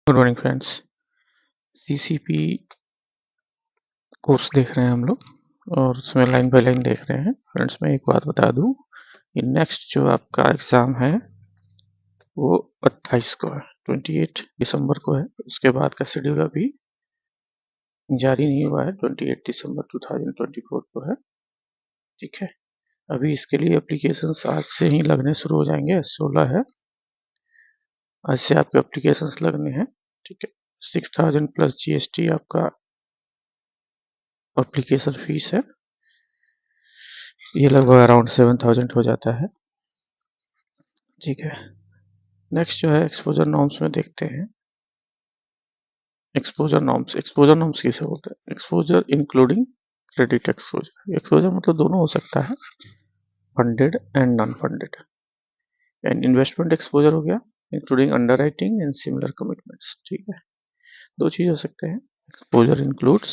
Good morning friends. CCP course देख रहे हैं हम लोग और उसमें लाइन बाय लाइन देख रहे हैं। फ्रेंड्स मैं एक बात बता दूं कि नेक्स्ट जो आपका एग्ज़ाम है वो 28 को है, 28 दिसंबर को है। उसके बाद का शेड्यूल अभी जारी नहीं हुआ है, 28 दिसंबर 2024 को है। ठीक है, अभी इसके लिए एप्लीकेशंस आज से ही लगने शुरू हो जाएंगे। 16 है, आज से आपके एप्लीकेशंस लगने हैं। ठीक है, 6000 प्लस जीएसटी आपका एप्लीकेशन फीस है। ये लगभग अराउंड 7000 हो जाता है। ठीक है, नेक्स्ट जो है एक्सपोजर नॉर्म्स में देखते हैं। एक्सपोजर नॉर्म्स किसे बोलते हैं? Exposure including credit exposure. Exposure मतलब दोनों हो सकता है, funded and non funded. And investment exposure हो गया including underwriting and similar commitments. ठीक है, दो चीज हो सकते हैं। Exposure includes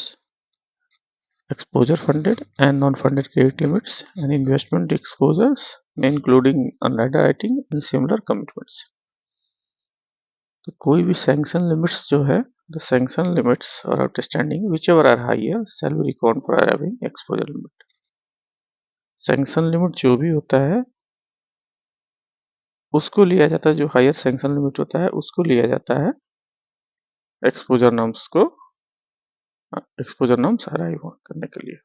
exposure funded and non-funded credit limits and investment exposures including underwriting and similar commitments। तो कोई भी सैंक्शन लिमिट्स जो है, द सैंक्शन लिमिट्स और outstanding whichever are higher shall be record for having exposure limit. Sanction limit जो भी होता है उसको लिया जाता है, जो हायर सैंक्शन लिमिट होता है उसको लिया जाता है एक्सपोजर नॉर्म्स को, एक्सपोजर नॉर्म्स अराइव करने के लिए।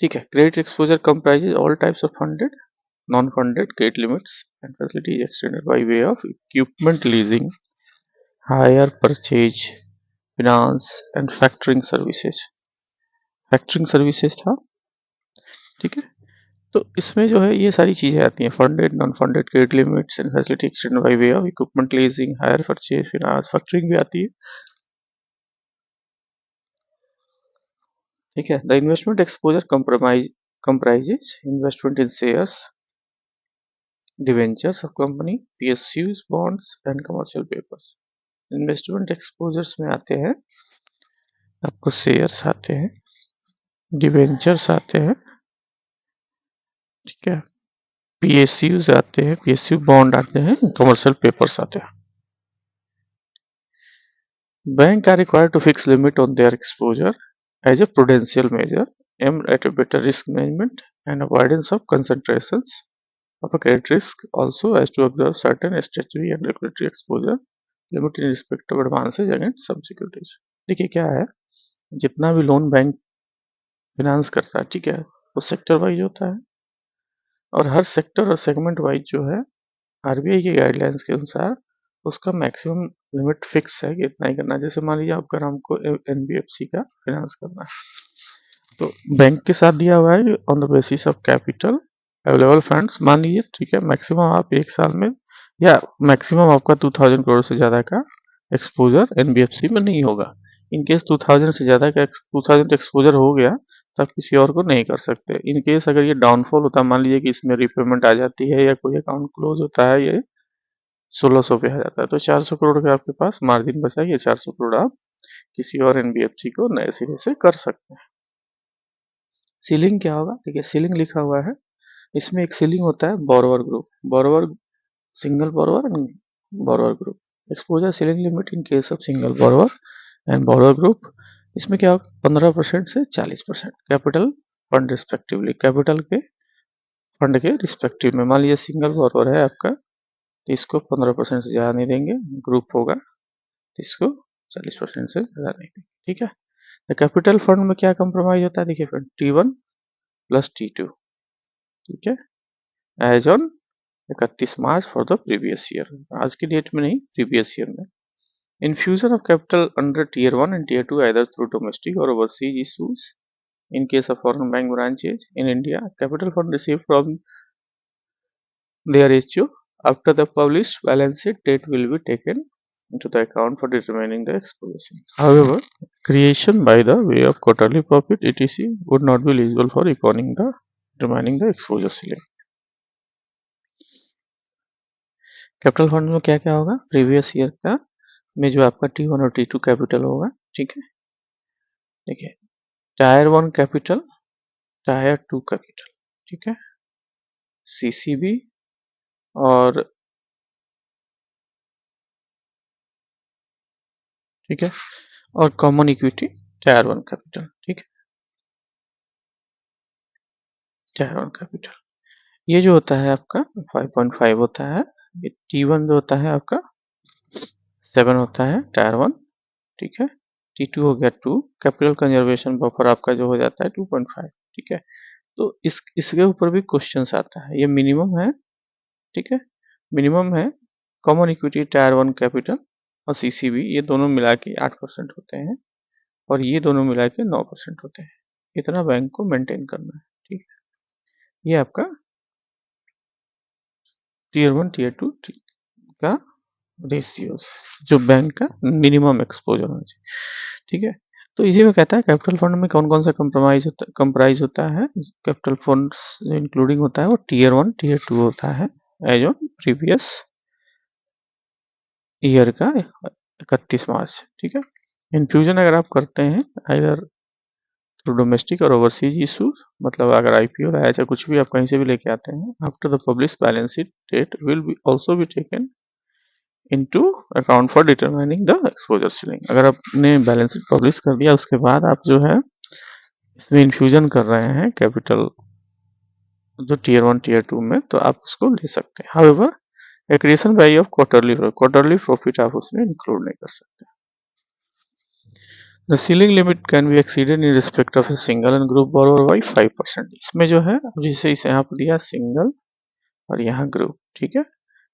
ठीक है, credit exposure comprises all types of funded non-funded credit limits and facilities extended by way of equipment leasing, hire purchase, finance and factoring services। Factoring services था। ठीक है, तो इसमें जो है ये सारी चीजें आती हैं, funded non funded credit limits and facility extended by way of equipment leasing, hire purchase, finance, factoring भी आती है। ठीक है, the investment exposure comprises investment in shares, debentures of company, PSUs, bonds and commercial papers। Investment exposures में आते हैं आपको shares आते हैं, डिवेंचर्स आते हैं, ठीक है, पीएसयूज आते हैं, पीएसयू बॉन्ड आते हैं, कमर्शियल पेपर्स आते हैं। Bank are required to fix limit on their exposure as a prudential measure aimed at a better risk management and avoidance of concentrations of a credit risk, also as to observe certain statutory and regulatory exposure limit in respect of advances against some securities। देखिए क्या है, जितना भी loan bank finance करता है, ठीक है, वो सेक्टर वाइज होता है और हर सेक्टर और सेगमेंट वाइज जो है आरबीआई के गाइडलाइंस के अनुसार उसका मैक्सिमम लिमिट फिक्स है कि इतना ही करना है। जैसे मान लीजिए आपका हमको एनबीएफसी का फाइनेंस करना है तो बैंक के साथ दिया हुआ है on the basis of capital available funds, मान लीजिए, ठीक है, मैक्सिमम आप एक साल में या मैक्सिमम आपका 2000 करोड़ से ज़्यादा का एक्सपोजर एनबीएफसी में नहीं होगा। इनकेस 2000 से ज़्यादा का 2000 एक्सपोजर हो गया तो आप किसी और को नहीं कर सकते। इनकेस अगर ये डाउनफॉल होता है, मान लीजिए कि इसमें रिपेमेंट आ जाती है या कोई अकाउंट क्लोज होता है, ये 1600 पे आ जाता है, तो 400 करोड़ का आपके पास मार्जिन बचा, ये 400 करोड़ आप किसी और एनबीएफसी को नए सिरे से कर सकते हैं। सीलिंग क्या होगा? देखिए सीलिंग लिखा हुआ है, इसमें एक सीलिंग होता है borrower group, borrower single borrower and borrower group. Exposure ceiling limit in case of single borrower and borrower group, इसमें क्या होगा, 15% से 40% कैपिटल फंड रिस्पेक्टिवली, कैपिटल के फंड के रिस्पेक्टिव में। मान लीजिए सिंगल बोरोवर है आपका तो इसको 15% से ज़्यादा नहीं देंगे, ग्रुप होगा तो इसको 40% से ज़्यादा नहीं देंगे। ठीक है, तो कैपिटल फंड में क्या कंप्रोमाइज होता है? देखिए फ्रेंड, T1 प्लस T2, ठीक है, as on 31 March for the previous year, आज की डेट में नहीं, प्रीवियस ईयर में। Infusion of capital under Tier 1 and Tier 2 either through domestic or overseas issues in case of foreign bank branches in India, capital fund received from their HO after the published balance sheet date will be taken into the account for determining the exposure। However, creation by the way of quarterly profit etc would not be eligible for determining the exposure ceiling। Capital fund में क्या क्या होगा? Previous year का में जो आपका T1 और T2 capital होगा, ठीक है, देखिए टायर 1 कैपिटल, टायर 2 कैपिटल, ठीक है, सीसीबी और ठीक है, और कॉमन इक्विटी टायर 1 कैपिटल। ठीक है, टायर 1 कैपिटल ये जो होता है आपका 5.5 होता है, ये T1 जो होता है आपका 7 होता है टायर 1। ठीक है, T2 हो गया 2, कैपिटल कंजर्वेशन बफर आपका जो हो जाता है 2.5। ठीक है, तो इसके ऊपर भी क्वेश्चंस आता है, ये मिनिमम है। ठीक है, मिनिमम है। कॉमन इक्विटी टायर 1 कैपिटल और सीसीबी ये दोनों मिला के 8% होते हैं और ये दोनों मिला के 9% होते हैं। इतना बैंक को मेंटेन करना है। ठीक है, ये आपका टीयर 1 टीयर 2 का रेशियोज जो बैंक का मिनिमम एक्सपोजर होना चाहिए। ठीक है, तो इसी में कहता है कैपिटल फंड में कौन कौन सा कंप्राइज होता है। कैपिटल फंड इंक्लूडिंग होता है वो टीयर 1 टीयर 2 होता है एज ऑन प्रीवियस ईयर का 31 मार्च। ठीक है, इन्फ्यूजन अगर आप करते हैं अगर थ्रू डोमेस्टिक और ओवरसीज इशूज, मतलब अगर आईपीओ या ऐसा कुछ भी आप कहीं से भी लेके आते हैं, after the publish balance sheet date will be also be taken into account for determining the exposure ceiling. अगर आपने बैलेंस शीट पब्लिश कर दिया उसके बाद आप जो है इसमें इन्फ्यूजन कर रहे हैं कैपिटल जो टीयर 1 टीयर 2 में, तो आप उसको ले सकते हैं। However aeration value of quarterly profit आप उसमें इंक्लूड नहीं कर सकते। The ceiling limit can be exceeded in respect of a single and group borrower by 5%। इसमें जो है जैसे इसे यहाँ पर दिया सिंगल और यहाँ ग्रुप। ठीक है,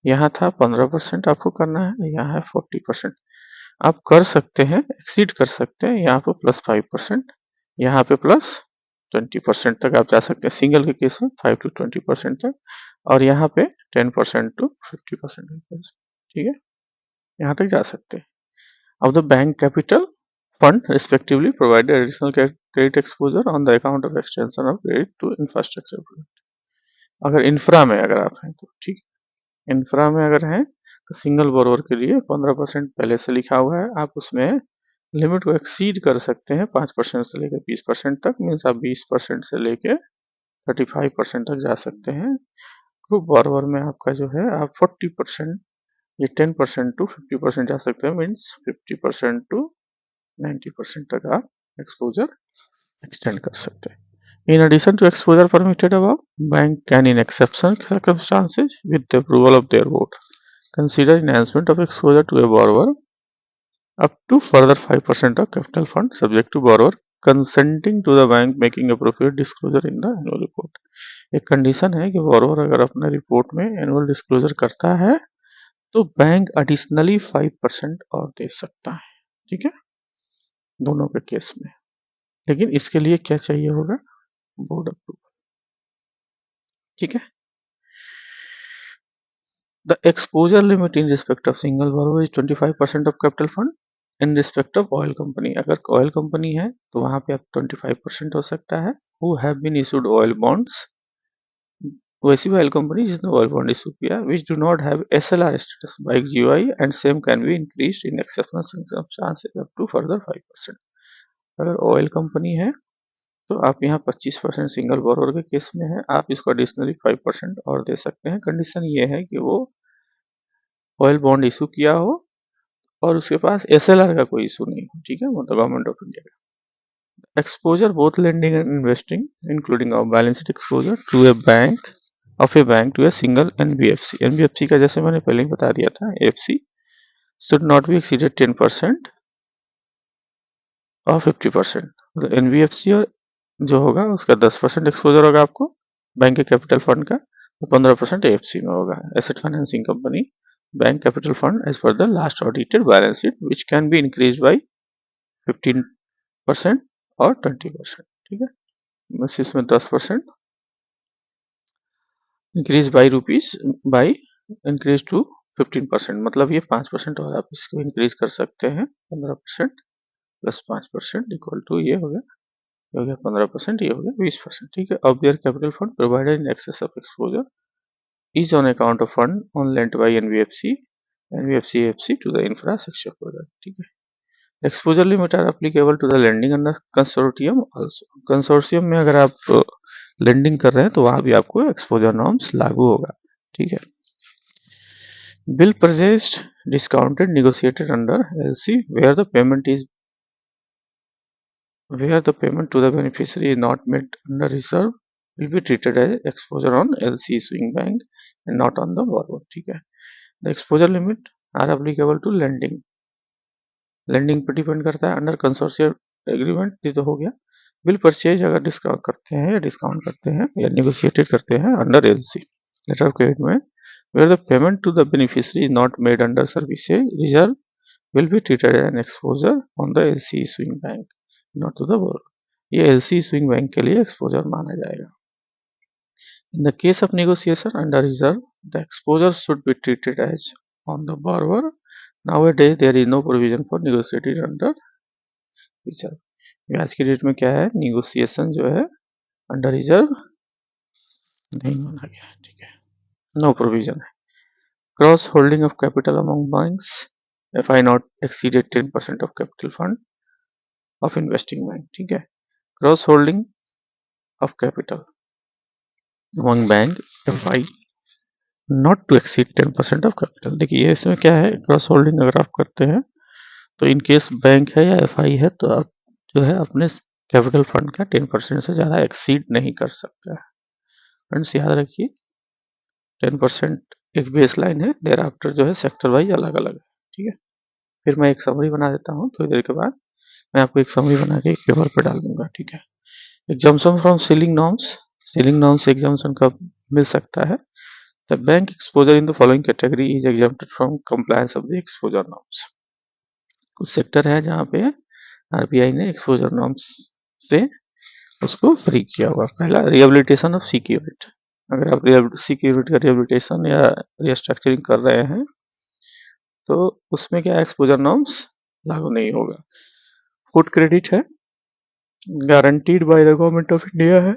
यहाँ था 15% आपको करना है, यहाँ है 40%। आप कर सकते हैं, एक्सीड कर सकते हैं, यहाँ पे +5%, यहाँ पे +20% तक आप जा सकते हैं सिंगल के केस में, 5 to 20% तक, और यहाँ पे 10% to 50% के केस में। ठीक है, यहाँ तक जा सकते हैं। अब the bank capital fund respectively provided additional credit exposure on the account of extension of credit to infrastructure project। अगर इंफ्रा में अगर आप हैं तो ठीक, इंफ्रा में अगर हैं तो सिंगल बोरोवर के लिए 15% पहले से लिखा हुआ है, आप उसमें लिमिट को एक्सीड कर सकते हैं 5% से लेकर 20% तक, मीन्स आप 20% से लेकर 35% तक जा सकते हैं। ग्रुप बोरोवर में आपका जो है आप 40%, ये 10% टू 50% जा सकते हैं, मीन्स 50% टू 90% तक आप एक्सपोजर एक्सटेंड कर सकते हैं। In addition to exposure permitted above, bank can in exceptional circumstances with the approval of their board consider enhancement of exposure to a borrower up to further 5% of capital fund subject to borrower consenting to the bank making appropriate disclosure in the annual report। एक condition है कि borrower अगर अपने report में annual disclosure करता है तो bank additionally 5% और दे सकता है। ठीक है, दोनों के केस में, लेकिन इसके लिए क्या चाहिए होगा, बोर्ड अप्रूवल। ठीक है, the exposure limit in respect of single borrower is 25% of capital fund. In respect of oil company, अगर ऑयल कंपनी है तो वहां पे आप 25% हो सकता है। Who have been issued oil bonds, वैसी ऑयल कंपनी जिसने ऑयल बॉन्ड इशू किया, which do not have SLR status by GOI and same can be increased in exceptional circumstances up to further 5%। अगर ऑयल कंपनी है तो आप यहाँ 25% single borrower के case में है, आप इसको एडिशनली 5% और दे सकते हैं। कंडीशन ये है कि वो ऑयल बॉन्ड इशू किया हो और उसके पास एसएलआर का कोई इशू नहीं हो। ठीक है, मतलब गवर्नमेंट ऑफ इंडिया का exposure both lending and investing including of balance sheet exposure to a bank of a bank to a single NBFC. NBFC का जैसे मैंने पहले ही बता दिया था, FC should not be exceeded 10% और 50%। मतलब एनबीएफसी और जो होगा उसका 10% एक्सपोजर होगा आपको बैंक के कैपिटल फंड का, और 15% एएफसी में होगा, asset financing company bank capital fund as per the last audited balance sheet which can be increase by 15% और 20%। ठीक है, बस इसमें 10% increase by rupees by increase to 15%, मतलब ये 5% और आप इसको इंक्रीज कर सकते हैं। 15% प्लस 5% इक्वल टू ये हो गया 15%, ये हो गया 20%। ठीक है, of their capital fund provided in excess of exposure is on account of fund on lent by NBFC FC to the infrastructure project. ठीक है, exposure limit are applicable to the lending under consortium also. Consortium में अगर आप lending कर रहे हैं तो वहां भी आपको एक्सपोजर नॉर्म्स लागू होगा। ठीक है, Bill purchased, discounted, negotiated under LC where the payment to the beneficiary is not made under reserve will be treated as exposure on LC issuing bank and not on the borrower. ठीक है. The exposure limit are applicable to lending. Lending पर depend करता है. Under consortium agreement ये तो हो गया. Bill purchase अगर डिस्काउंट करते हैं या डिस्काउंट करते हैं या नेगोशिएटेड करते हैं under LC letter of credit में where the payment to the beneficiary is not made under service reserve will be treated as an exposure on the LC issuing bank, not to the borrower. ये LC issuing bank के लिए exposure माना जाएगा. In the case of negotiation under reserve, the exposure should be treated as on the borrower. Nowadays there is no provision for negotiated under reserve. आज की date में क्या है, negotiation जो है under reserve नहीं माना गया है. ठीक है, no provision है. Cross holding of capital among banks, FI not exceeded 10% of capital fund of investing bank. ठीक है, cross holding of capital among bank FI not to exceed 10% of capital. देखिए इसमें क्या है, क्रॉस होल्डिंग अगर आप करते हैं तो इन केस बैंक है या FI है तो आप जो है अपने कैपिटल फंड का 10% से ज़्यादा एक्सीड नहीं कर सकते हैं. फ्रेंड्स याद रखिए 10% एक बेस लाइन है, देर आफ्टर जो है सेक्टर वाइज अलग अलग है. ठीक है, फिर मैं एक समरी बना देता हूँ, थोड़ी देर के बाद मैं आपको एक समरी बना के एक पेपर पे डाल दूंगा. ठीक है, exemption from ceiling norms exemption कब मिल सकता है. The bank exposure in the following category is exempted from compliance of the exposure norms. कुछ सेक्टर है जहाँ पे RBI ने एक्सपोजर नॉर्म्स से उसको फ्री किया हुआ. पहला रिहेबिलिटेशन ऑफ सिक्योरिटी. अगर आप सिक्योरिटी का रिहेबिलिटेशन या रिस्ट्रक्चरिंग कर रहे हैं तो उसमें क्या एक्सपोजर नॉर्म्स लागू नहीं होगा. फूड क्रेडिट है, guaranteed by the government of India है,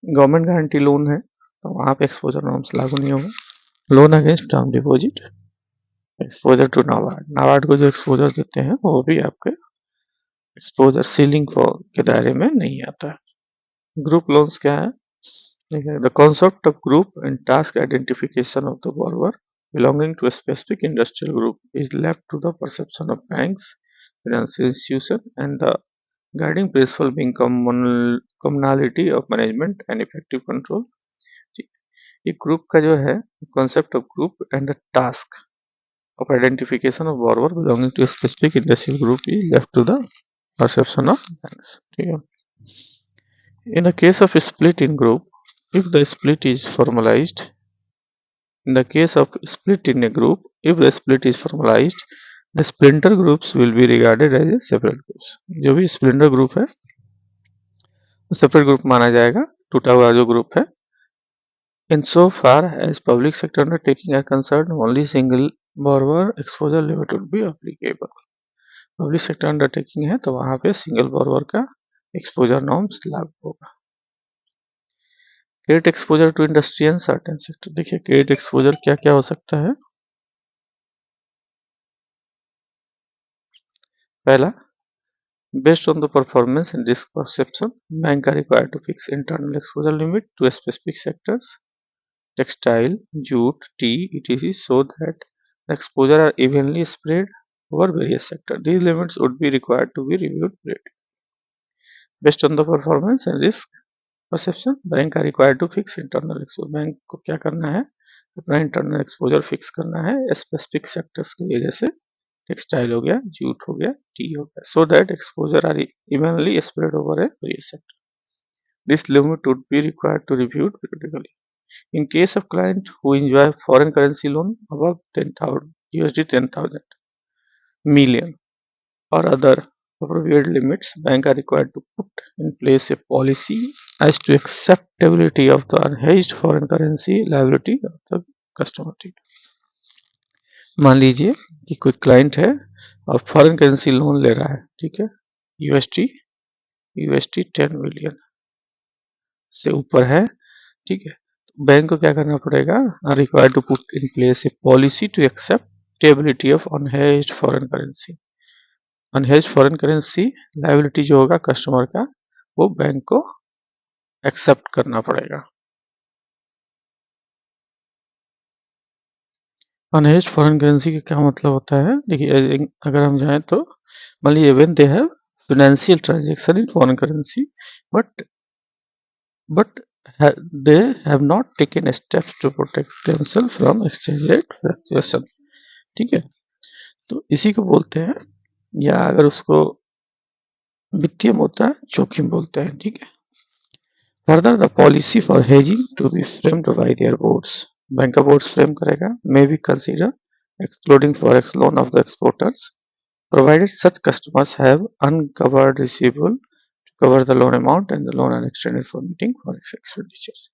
गवर्नमेंट गारंटी लोन है तो वहाँ पे एक्सपोजर नॉर्म्स लागू नहीं होगा. Loan against term deposit, exposure to NABARD को जो एक्सपोजर देते हैं वो भी आपके एक्सपोजर सीलिंग के दायरे में नहीं आता है. ग्रुप लोन्स क्या है, the concept of group and task identification of the borrower belonging to a specific industrial group is left to the perception of banks, financial institution and the guiding principle being commonality of management and effective control. ये group का जो है concept of group and the task of identification of borrower belonging to a specific industrial group is left to the perception of banks. ठीक है. In the case of split in group, if the split is formalized, in the case of split in a group, if the split is formalized, the splinter groups will be regarded as a separate groups. जो भी splinter group है separate group माना जाएगा, टूटा हुआ जो group है. In so far as public sector undertaking are concerned, only single borrower exposure limit would be applicable. Public sector undertaking है तो वहां पे सिंगल बोरोवर का एक्सपोजर नॉर्म्स लागू होगा. Credit exposure to industry and certain sector. देखिए credit exposure क्या क्या हो सकता है. पहला, based on the performance and risk perception bank are required to fix internal exposure limit to specific sectors, textile, jute, tea, etc. so that the exposure are evenly spread over various sectors. These limits would be required to be reviewed periodically. Based on the performance and risk perception, bank are required to fix internal exposure. Bank को क्या करना है, अपना internal exposure fix करना है specific sectors के लिए, जैसे टेक्सटाइल हो गया, जूट हो गया, टी हो गया, so that exposure are evenly spread over a various sector. This limit would be required to reviewed periodically. In case of client who enjoy foreign currency loan above 10,000 million or other appropriate limits, bank are required to put in place a policy as to acceptability of the unhedged foreign currency liability of the customer. मान लीजिए कि कोई client है और foreign currency loan ले रहा है, ठीक है, यूएसटी 10 मिलियन से ऊपर है, ठीक है, बैंक को क्या करना पड़ेगा, required to put in place a policy to acceptability of unhedged foreign currency. Unhedged foreign currency liability जो होगा कस्टमर का वो बैंक को एक्सेप्ट करना पड़ेगा. अनहेज्ड फॉरेन करेंसी का क्या मतलब होता है? देखिए, अगर हम जाएं तो मान लीजिए when they have financial transaction in foreign currency but but they have not taken steps to protect themselves from exchange rate fluctuation। ठीक है, तो इसी को बोलते हैं, या अगर उसको वित्तीय मुद्रा जोखिम बोलते हैं। ठीक है, further the policy for hedging to be framed by their boards, bank का बोर्ड्स फ्रेम करेगा, may be consider excluding forex loan of the exporters provided such customers have uncovered receivable to cover the loan amount and the loan unextended for meeting forex expenditures.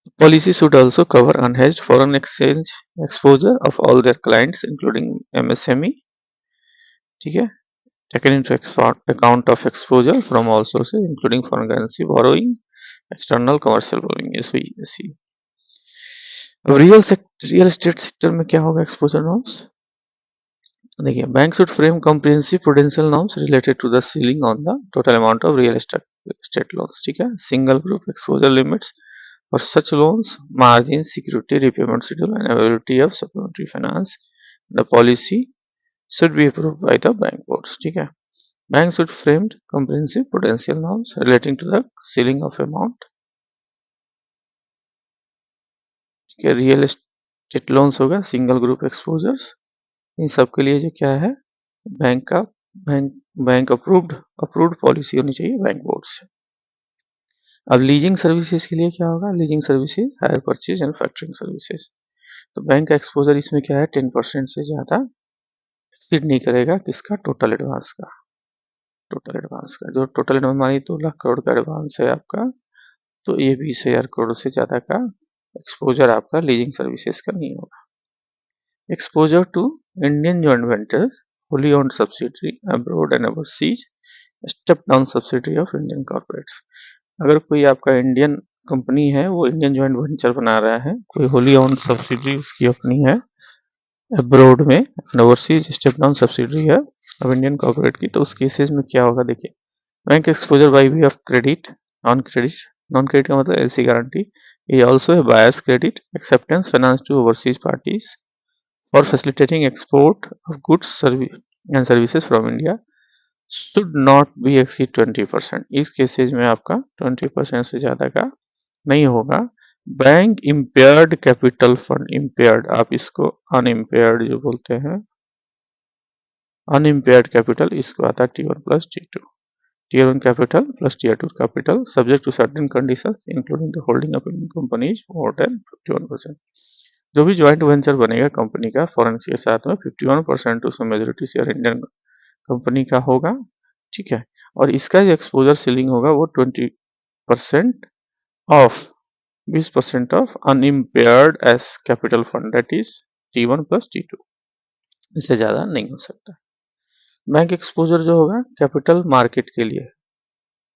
The policy should also cover unhedged foreign exchange exposure of all their clients, including MSME. ठीक है, taken into account of exposure from all sources, including foreign currency borrowing, external commercial borrowing, SVC। अब real estate sector में क्या होगा exposure norms? देखिए, bank should frame comprehensive prudential norms related to the ceiling on the total amount of real estate loans. ठीक है, single group exposure limits for such loans, margin, security, repayment schedule and availability of supplementary finance. The policy should be approved by the bank boards। ठीक है, bank should framed comprehensive prudential norms relating to the ceiling of amount। ठीक है, real estate loans होगा, single group exposures, इन सब के लिए जो क्या है, बैंक का बैंक बैंक अप्रूव्ड पॉलिसी होनी चाहिए बैंक बोर्ड से। अब लीजिंग सर्विसेज के लिए क्या होगा? Leasing services, hire purchase and factoring services. तो बैंक का एक्सपोजर इसमें क्या है, 10% से ज़्यादा एक्सीड नहीं करेगा किसका? टोटल एडवांस का। टोटल एडवांस का, जो टोटल एडवांस मानी 2 लाख करोड़ का एडवांस है आपका, तो ये 20,000 करोड़ से ज़्यादा का एक्सपोजर आपका लीजिंग सर्विसेज का नहीं होगा। Exposure to Indian joint ventures, wholly owned subsidiary abroad and overseas, step down subsidiary of Indian corporates। अगर कोई आपका इंडियन कंपनी है, वो इंडियन जॉइंट वेंचर बना रहा है, कोई होली ओन्ड सब्सिडरी उसकी अपनी है अब्रोड में, ओवरसीज स्टेप डाउन सब्सिडरी है अब इंडियन कॉर्पोरेट की, तो उस केसेस में क्या होगा? देखिए, bank exposure by way of credit, non credit का मतलब ऐसी गारंटी, ये ऑल्सो है buyers credit acceptance finance to overseas parties for facilitating export of goods and services from India should not be exceed 20%। इस केसेज में आपका 20% से ज़्यादा का नहीं होगा। Bank impaired capital fund, impaired आप इसको अनइम्पेयर्ड जो बोलते हैं, अनइम्पेयर्ड कैपिटल इसको आता है T1 plus T2, Tier 1 capital plus Tier 2 capital subject to certain conditions including the holding of Indian companies more than 51%। जो भी ज्वाइंट वेंचर बनेगा कंपनी का फॉरेन के साथ में 51% to some majority share Indian company का होगा। ठीक है, और इसका जो एक्सपोजर सीलिंग होगा वो 20% of 20% of unimpaired as capital fund, that is T1 plus T2, इससे ज़्यादा नहीं हो सकता। बैंक एक्सपोजर जो होगा कैपिटल मार्केट के लिए,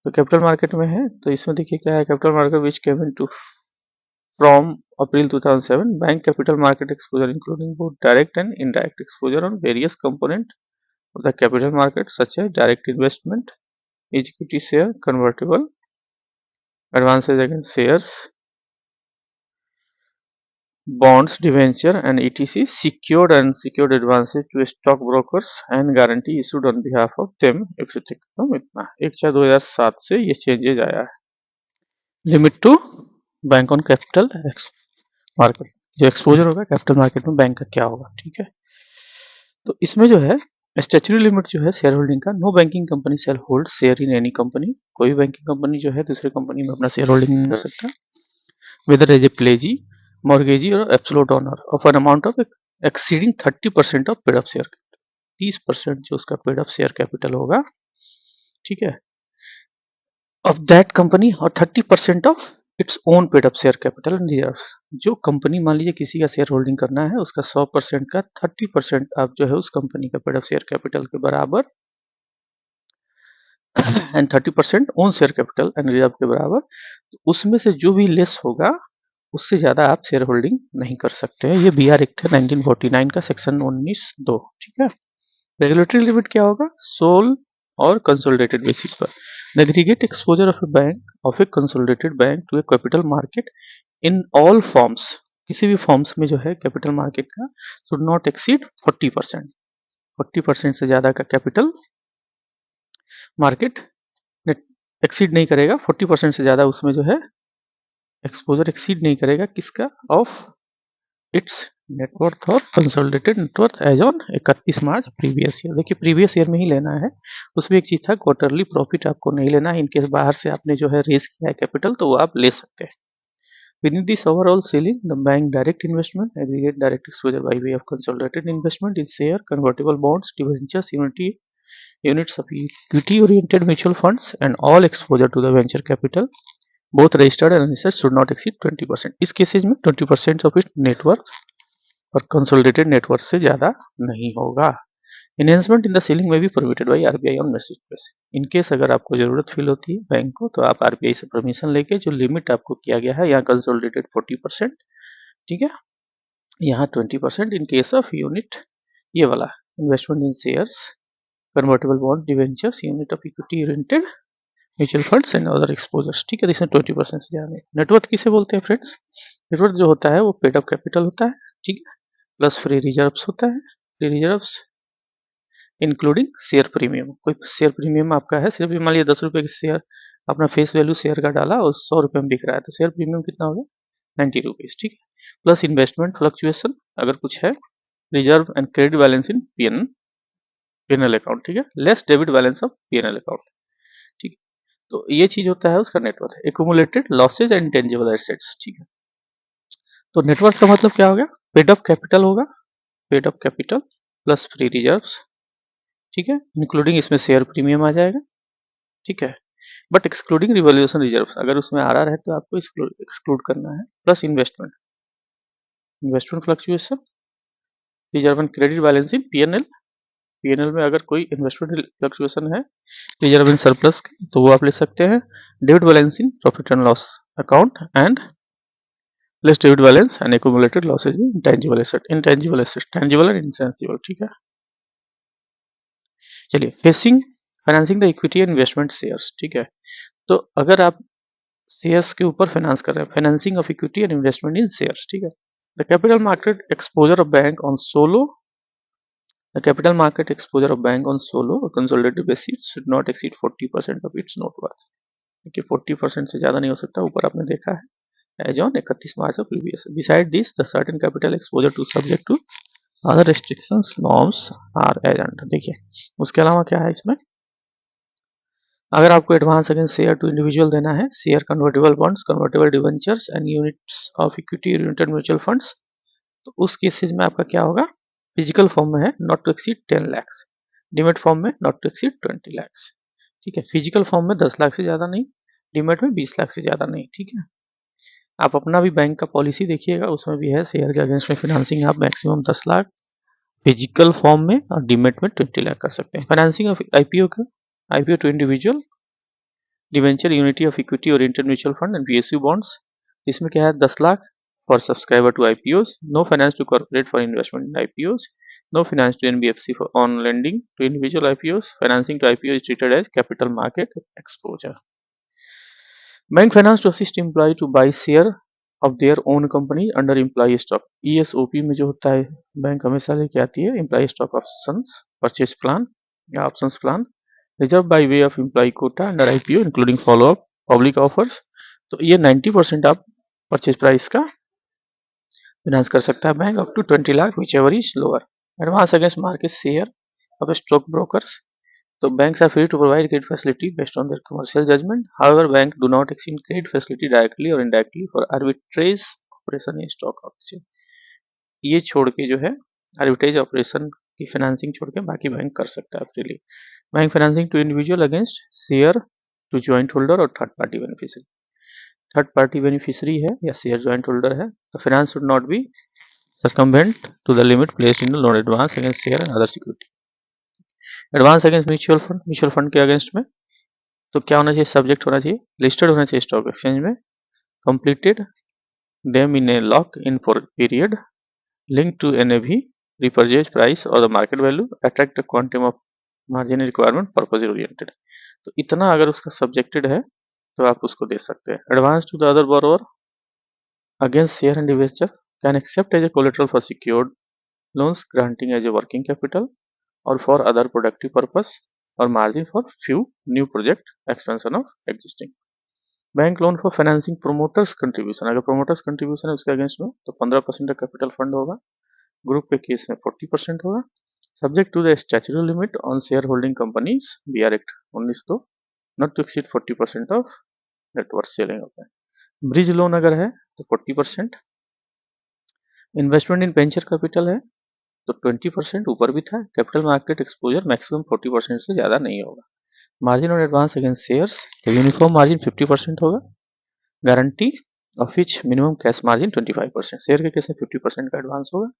तो कैपिटल मार्केट में है, तो इसमें देखिए क्या है, capital market which came into from April 2007, bank capital market exposure including both direct and indirect exposure on various component of the capital market such as direct investment, equity share, convertible, advances against shares, bonds, debenture and etc, secured and secured advances to stock brokers and guarantee issued on behalf of them if you take them। इतना 1/4/2007 से ये changes आया है। Limit to bank on capital market, जो exposure होगा capital market में bank का क्या होगा। ठीक है, तो इसमें जो है स्टैच्यूटरी लिमिट जो है शेयर होल्डिंग का, no banking company share hold share in any company, कोई बैंकिंग कंपनी जो है दूसरे कंपनी में अपना शेयर होल्डिंग नहीं कर सकता, whether as a pledgee, mortgagee or absolute owner of an amount of exceeding 30% of paid up share capital। 30% जो उसका पेड अप शेयर कैपिटल होगा, ठीक है, ऑफ दैट कंपनी, और 30% of its own paid up share capital and reserve. जो company मान लीजिए किसी का शेयर होल्डिंग करना है, उसका 100% का 30% आप जो है उस कंपनी का पेड अप शेयर कैपिटल के बराबर and 30% own share capital and reserve के बराबर, तो उसमें से जो भी लेस होगा उससे ज़्यादा आप शेयर होल्डिंग नहीं कर सकते हैं। ये BR एक्ट है 1949 का सेक्शन 19(2)। ठीक है, रेगुलेटरी लिमिट क्या होगा? सोल और कंसोलिडेटेड बेसिस पर the aggregate exposure of a bank of a consolidated bank to a capital market in all forms किसी भी फॉर्म्स में जो है कैपिटल मार्केट का शुड नॉट एक्सीड 40%। 40% से ज़्यादा का कैपिटल मार्केट एक्सीड नहीं करेगा। 40% से ज़्यादा उसमें जो है एक्सपोजर एक्सीड नहीं करेगा किसका, ऑफ इट्स नेटवर्थ और consolidated net worth as on 31 March previous year. देखिए प्रीवियस ईयर में ही लेना है। उसमें एक चीज़ था, क्वार्टरली प्रॉफिट आपको नहीं लेना है। इनकेस बाहर से आपने जो है रेज किया है कैपिटल तो वो आप ले सकते हैं। Within this overall ceiling, the bank direct investment, aggregate direct exposure by way of consolidated investment in share, convertible bonds, debentures, units of equity-oriented mutual funds, and all exposure to the venture capital, both registered and unregistered, should not exceed 20%. इस cases में 20% of its net worth और consolidated net worth से ज़्यादा नहीं होगा। Enhancement in the ceiling may be permitted by RBI on message press. In case अगर आपको ज़रूरत फील होती है बैंक को तो आप RBI से परमिशन लेके जो लिमिट आपको किया गया है, यहाँ कंसोलिडेटेड 40%, ठीक है, यहाँ 20% इन केस ऑफ यूनिट, ये वाला investment in shares, convertible bond, debentures, unit of equity oriented mutual funds and other exposures, ठीक है, इसमें 20% से ज़्यादा नहीं। नेटवर्थ किसे बोलते हैं फ्रेंड्स? नेटवर्थ जो होता है वो पेड अप कैपिटल होता है, ठीक है, प्लस फ्री रिजर्व्स होता है। Free reserves including share premium. कोई शेयर प्रीमियम आपका है, सिर्फ मान लिया 10 रुपये की शेयर, अपना फेस वैल्यू शेयर का डाला और 100 रुपये में बिक रहा है तो शेयर प्रीमियम कितना होगा, 90 रुपीज़, ठीक है, प्लस इन्वेस्टमेंट फ्लक्चुएशन अगर कुछ है, reserve and credit balance in PNL account, ठीक है, less debit balance of PNL account, ठीक है। तो ये चीज होता है उसका net worth, accumulated losses and intangible assets, ठीक है। तो नेटवर्थ का मतलब क्या हो गया, पेड अप कैपिटल होगा, paid up capital plus free reserves, ठीक है, इंक्लूडिंग इसमें शेयर प्रीमियम आ जाएगा, ठीक है, बट एक्सक्लूडिंग रिवॉल्यूशन रिजर्व, अगर उसमें आरआर है तो आपको एक्सक्लूड करना है, plus investment fluctuation, reserve and credit balance in PNL, PNL में अगर कोई इन्वेस्टमेंट फ्लक्चुएशन है रिजर्व इन सरप्लस तो वो आप ले सकते हैं, debit balance in profit and loss account and less debit balance and accumulated losses in intangible asset, tangible and intangible, ठीक है। चलिए financing the equity and investment shares, ठीक है, तो अगर आप शेयर्स के ऊपर फाइनेंस कर रहे हैं, financing of equity and investment in shares, ठीक है, the capital market exposure of bank on solo, the capital market exposure of bank on solo or consolidated basis should not exceed 40% of its net worth, देखिए 40% से ज़्यादा नहीं हो सकता, ऊपर आपने देखा है as on 31 March of previous. Beside this the certain capital exposure to subject to other restrictions norms are as under, देखिए उसके अलावा क्या है इसमें, अगर आपको advance against share to individual देना है, share convertible bonds, convertible debentures and units of equity oriented mutual funds, तो उस केसेज में आपका क्या होगा, फिजिकल फॉर्म में है not to exceed 10 lakhs, demat form में नॉट टू एक्सीड 20 lakhs, ठीक है, फिजिकल फॉर्म में 10 लाख से ज़्यादा नहीं, डीमेट में 20 लाख से ज़्यादा नहीं, ठीक है। आप अपना भी बैंक का पॉलिसी देखिएगा, उसमें भी है शेयर के अगेंस्ट में फाइनेंसिंग आप मैक्सिमम 10 लाख फिजिकल फॉर्म में और डीमेट में 20 लाख कर सकते हैं। फाइनेंसिंग ऑफ आईपीओ का, IPO to individual, debenture, unity of equity oriented mutual fund and PSU bonds, इसमें क्या है 10 lakh for subscriber to IPOs, no finance to corporate for investment in IPOs, no finance to NBFC for on lending to individual IPOs, financing to IPO is treated as capital market exposure. Bank finance to assist employee to buy share of their own company under employee stock, ESOP में जो होता है bank हमेशा लेके आती है employee stock options purchase plan या options plan, reserved by way of employee quota under IPO including follow up public offers, तो ये 90% आप परचेज प्राइस का फाइनेंस कर सकता है bank up to 20 lakh whichever is lower. Advance against market share of stock brokers, तो banks are free to provide credit facility based on their commercial judgement, however bank do not extend credit facility directly और indirectly for arbitrage operation in stock auction, ये छोड़ के जो है arbitrage operation की financing छोड़ के बाकी बैंक कर सकता है freely. Bank financing to individual against share to joint holder और third party beneficiary, third party beneficiary है या शेयर जॉइंट होल्डर है तो finance should not be circumvent to the limit placed in the loan advance against share and other security. Advance against mutual fund के against में तो क्या होना चाहिए, सब्जेक्ट होना चाहिए, लिस्टेड होना चाहिए स्टॉक एक्सचेंज में, completed them in a lock in for period linked to NAV, repurchase price or the market value, attract a quantum of margin requirement, purpose oriented, तो इतना अगर उसका सब्जेक्टेड है तो आप उसको दे सकते हैं। Advance to the other borrower against share and debenture can accept as a collateral for secured loans granting as a working capital और फॉर अदर प्रोडक्टिव पर्पस और margin for few new project expansion of existing. Bank loan for financing promoters contribution, अगर promoters contribution है उसके against में तो 15% का capital fund होगा, group के केस में 40% होगा, subject to the statutory limit on share holding companies BR act 19 not to exceed 40% of net worth ceiling होता है। ब्रिज लोन अगर है तो 40%, इन्वेस्टमेंट इन वेंचर कैपिटल है तो 20% ऊपर भी था, कैपिटल मार्केट एक्सपोजर मैक्सिमम 40% से ज़्यादा नहीं होगा, margin on advance against shares तो यूनिफॉर्म मार्जिन 50% होगा, guarantee of which minimum cash margin 25%, share के केस में 50% का एडवांस होगा।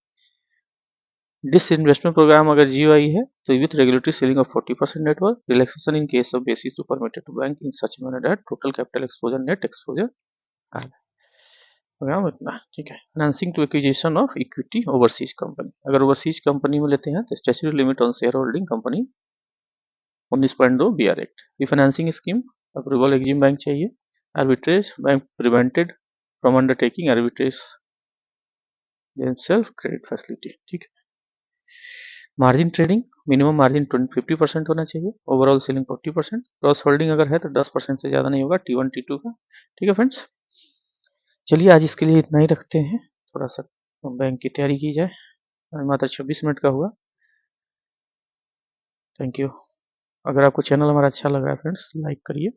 डिस इन्वेस्टमेंट प्रोग्राम अगर जीओआई है तो with regulatory ceiling of 40% network, relaxation in case of basis to permitted to bank in such manner that total capital exposure net exposure program इतना, ठीक है। Financing to acquisition of equity overseas company, अगर overseas company में लेते हैं तो statutory limit on share holding company 19.2 BR act. Refinancing scheme approval Exim bank चाहिए, arbitrage bank prevented from undertaking arbitrage themselves credit facility, ठीक है। Margin trading minimum margin 50% होना चाहिए, ओवरऑल सेलिंग 40%, क्रॉस होल्डिंग अगर है तो 10% से ज़्यादा नहीं होगा T1 T2 का, ठीक है फ्रेंड्स। चलिए आज इसके लिए इतना ही रखते हैं, थोड़ा सा बैंक की तैयारी की जाए, मात्र 26 मिनट का हुआ। Thank you. अगर आपको चैनल हमारा अच्छा लग रहा है फ्रेंड्स, लाइक करिए,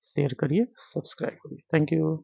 शेयर करिए, सब्सक्राइब करिए। Thank you.